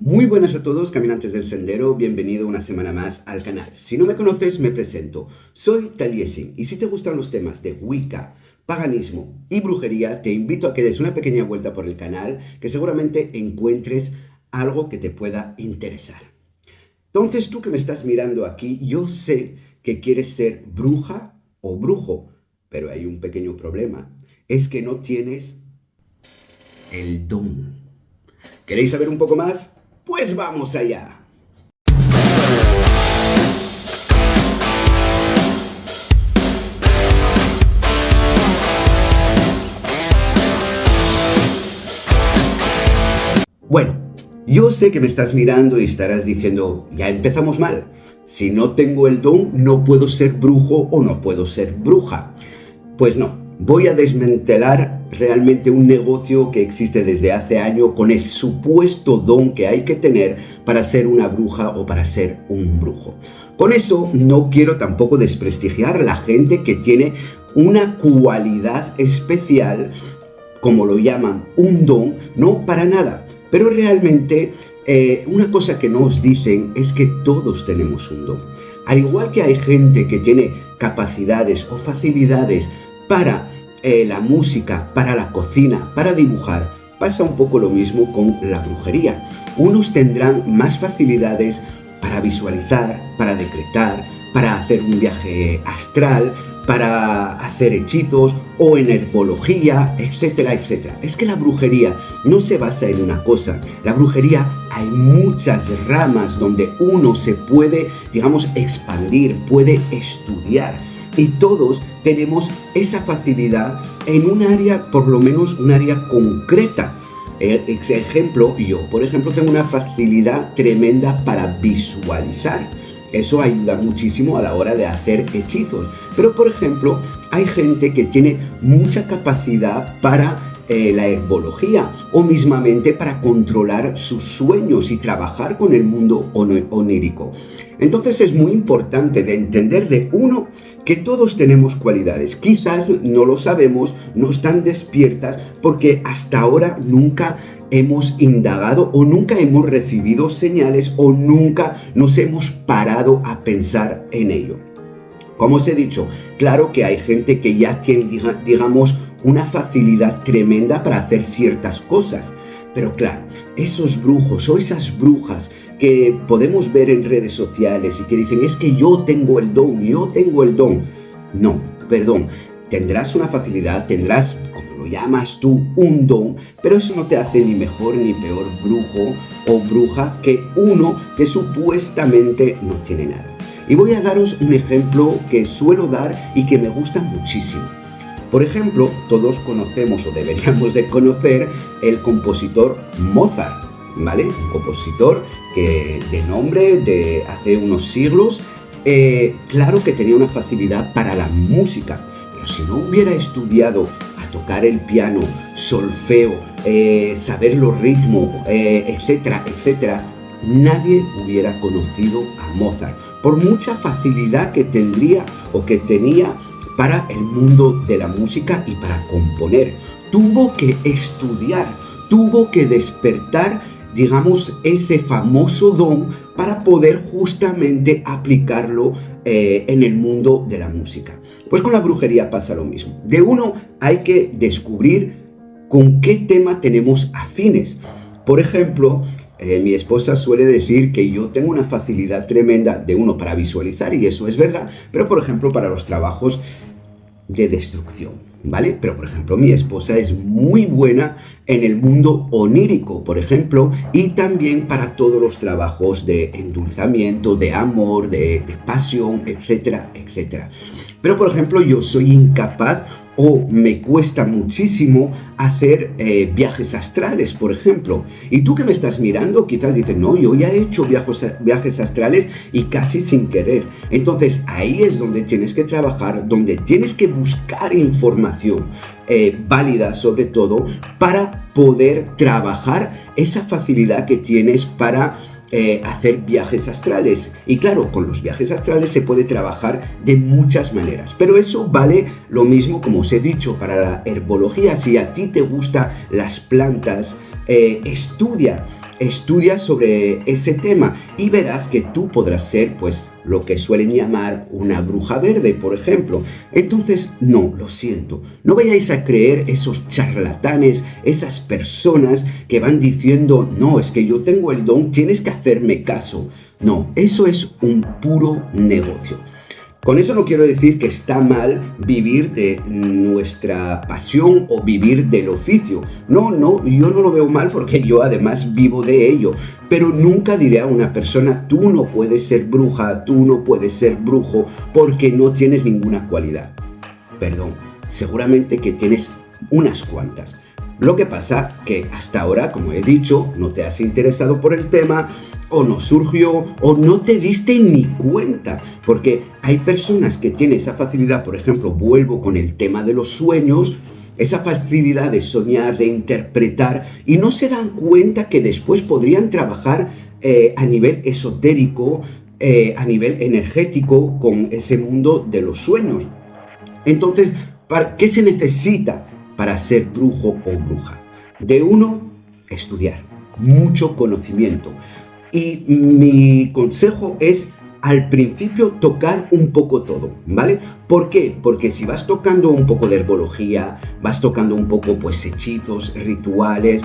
Muy buenas a todos, caminantes del sendero, bienvenido una semana más al canal. Si no me conoces, me presento. Soy Taliesin y si te gustan los temas de Wicca, paganismo y brujería, te invito a que des una pequeña vuelta por el canal, que seguramente encuentres algo que te pueda interesar. Entonces, tú que me estás mirando aquí, yo sé que quieres ser bruja o brujo, pero hay un pequeño problema, es que no tienes el don. ¿Queréis saber un poco más? Pues vamos allá. Bueno, yo sé que me estás mirando y estarás diciendo, ya empezamos mal. Si no tengo el don, no puedo ser brujo o no puedo ser bruja. Pues no, voy a desmantelar realmente un negocio que existe desde hace años con el supuesto don que hay que tener para ser una bruja o para ser un brujo. Con eso no quiero tampoco desprestigiar a la gente que tiene una cualidad especial, como lo llaman, un don, no para nada. Pero realmente una cosa que nos dicen es que todos tenemos un don. Al igual que hay gente que tiene capacidades o facilidades para la música, para la cocina, para dibujar, pasa un poco lo mismo con la brujería. Unos tendrán más facilidades para visualizar, para decretar, para hacer un viaje astral, para hacer hechizos o en herbología, etcétera, etcétera. Es que la brujería no se basa en una cosa. La brujería hay muchas ramas donde uno se puede, expandir, puede estudiar. Y todos tenemos esa facilidad en un área, por lo menos un área concreta. Ejemplo, yo, por ejemplo, tengo una facilidad tremenda para visualizar. Eso ayuda muchísimo a la hora de hacer hechizos. Pero, por ejemplo, hay gente que tiene mucha capacidad para la herbología o mismamente para controlar sus sueños y trabajar con el mundo onírico. Entonces es muy importante de entender de uno que todos tenemos cualidades. Quizás no lo sabemos, no están despiertas porque hasta ahora nunca hemos indagado o nunca hemos recibido señales o nunca nos hemos parado a pensar en ello. Como os he dicho, claro que hay gente que ya tiene, una facilidad tremenda para hacer ciertas cosas. Pero claro, esos brujos o esas brujas que podemos ver en redes sociales y que dicen, es que yo tengo el don. No, perdón, tendrás una facilidad, tendrás, como lo llamas tú, un don, pero eso no te hace ni mejor ni peor brujo o bruja que uno que supuestamente no tiene nada. Y voy a daros un ejemplo que suelo dar y que me gusta muchísimo. Por ejemplo, todos conocemos o deberíamos de conocer el compositor Mozart, ¿vale? Un compositor que de nombre de hace unos siglos, claro que tenía una facilidad para la música, pero si no hubiera estudiado a tocar el piano, solfeo, saber los ritmos, etcétera, etcétera, nadie hubiera conocido a Mozart, por mucha facilidad que tendría o que tenía para el mundo de la música y para componer. Tuvo que estudiar, tuvo que despertar, ese famoso don para poder justamente aplicarlo en el mundo de la música. Pues con la brujería pasa lo mismo. De uno hay que descubrir con qué tema tenemos afines. Por ejemplo, mi esposa suele decir que yo tengo una facilidad tremenda de uno para visualizar, y eso es verdad, pero por ejemplo para los trabajos de destrucción, ¿vale? Pero por ejemplo mi esposa es muy buena en el mundo onírico, por ejemplo, y también para todos los trabajos de endulzamiento, de amor, de pasión, etcétera, etcétera. Pero por ejemplo yo soy incapaz o me cuesta muchísimo hacer viajes astrales, por ejemplo. Y tú que me estás mirando, quizás dices, no, yo ya he hecho viajes astrales y casi sin querer. Entonces ahí es donde tienes que trabajar, donde tienes que buscar información válida sobre todo para poder trabajar esa facilidad que tienes para hacer viajes astrales. Y claro, con los viajes astrales se puede trabajar de muchas maneras, pero eso vale lo mismo, como os he dicho, para la herbología. Si a ti te gustan las plantas, estudia estudia sobre ese tema y verás que tú podrás ser, pues, lo que suelen llamar una bruja verde, por ejemplo. Entonces, no, lo siento, no vayáis a creer esos charlatanes, esas personas que van diciendo, no, es que yo tengo el don, tienes que hacerme caso. No, eso es un puro negocio. Con eso no quiero decir que está mal vivir de nuestra pasión o vivir del oficio. No, yo no lo veo mal porque yo además vivo de ello. Pero nunca diré a una persona, tú no puedes ser bruja, tú no puedes ser brujo porque no tienes ninguna cualidad. Perdón, seguramente que tienes unas cuantas. Lo que pasa que hasta ahora, como he dicho, no te has interesado por el tema, o no surgió, o no te diste ni cuenta, porque hay personas que tienen esa facilidad, por ejemplo, vuelvo con el tema de los sueños, esa facilidad de soñar, de interpretar, y no se dan cuenta que después podrían trabajar a nivel esotérico, a nivel energético, con ese mundo de los sueños. Entonces, ¿qué se necesita para ser brujo o bruja? De uno, estudiar, mucho conocimiento. Y mi consejo es al principio tocar un poco todo, ¿vale? ¿Por qué? Porque si vas tocando un poco de herbología, vas tocando un poco pues hechizos, rituales,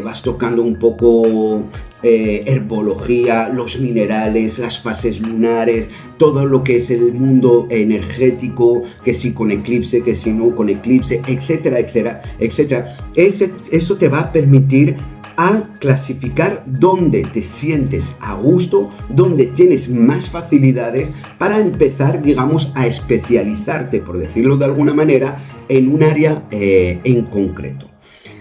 vas tocando un poco herbología, los minerales, las fases lunares, todo lo que es el mundo energético, que si con eclipse, que si no con eclipse, etcétera, etcétera, etcétera. Eso te va a permitir a clasificar dónde te sientes a gusto, dónde tienes más facilidades para empezar, digamos, a especializarte, por decirlo de alguna manera, en un área en concreto.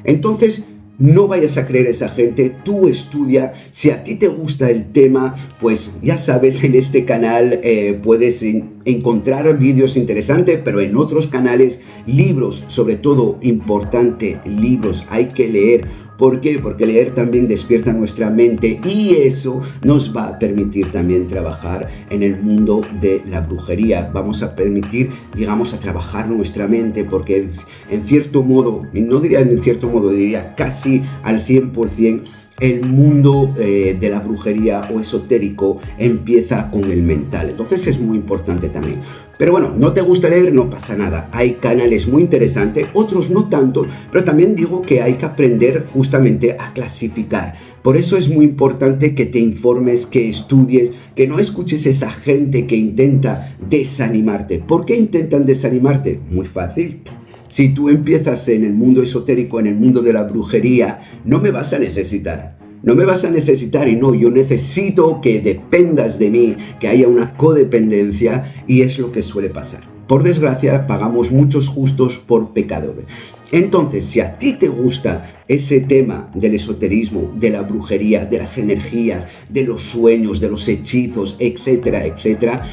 Entonces, no vayas a creer a esa gente, tú estudia, si a ti te gusta el tema, pues ya sabes, en este canal puedes encontrar vídeos interesantes, pero en otros canales, libros, sobre todo importante, libros, hay que leer. ¿Por qué? Porque leer también despierta nuestra mente y eso nos va a permitir también trabajar en el mundo de la brujería. Vamos a permitir, digamos, a trabajar nuestra mente porque en cierto modo, no diría en cierto modo, diría casi al 100%, el mundo de la brujería o esotérico empieza con el mental. Entonces es muy importante también. Pero bueno, no te gusta leer, no pasa nada. Hay canales muy interesantes, otros no tanto, pero también digo que hay que aprender justamente a clasificar. Por eso es muy importante que te informes, que estudies, que no escuches a esa gente que intenta desanimarte. ¿Por qué intentan desanimarte? Muy fácil. Si tú empiezas en el mundo esotérico, en el mundo de la brujería, no me vas a necesitar. No me vas a necesitar y no, yo necesito que dependas de mí, que haya una codependencia y es lo que suele pasar. Por desgracia, pagamos muchos justos por pecadores. Entonces, si a ti te gusta ese tema del esoterismo, de la brujería, de las energías, de los sueños, de los hechizos, etcétera, etcétera,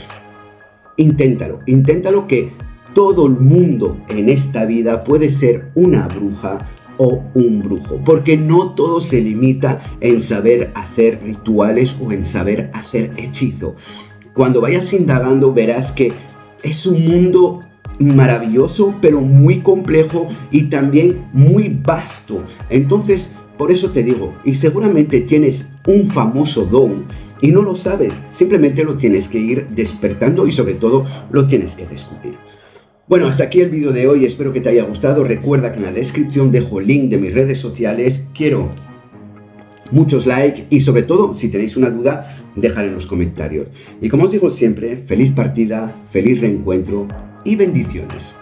inténtalo que todo el mundo en esta vida puede ser una bruja o un brujo, porque no todo se limita en saber hacer rituales o en saber hacer hechizo. Cuando vayas indagando verás que es un mundo maravilloso, pero muy complejo y también muy vasto. Entonces, por eso te digo, y seguramente tienes un famoso don y no lo sabes, simplemente lo tienes que ir despertando y sobre todo lo tienes que descubrir. Bueno, hasta aquí el vídeo de hoy, espero que te haya gustado. Recuerda que en la descripción dejo el link de mis redes sociales. Quiero muchos likes y sobre todo, si tenéis una duda, dejad en los comentarios. Y como os digo siempre, feliz partida, feliz reencuentro y bendiciones.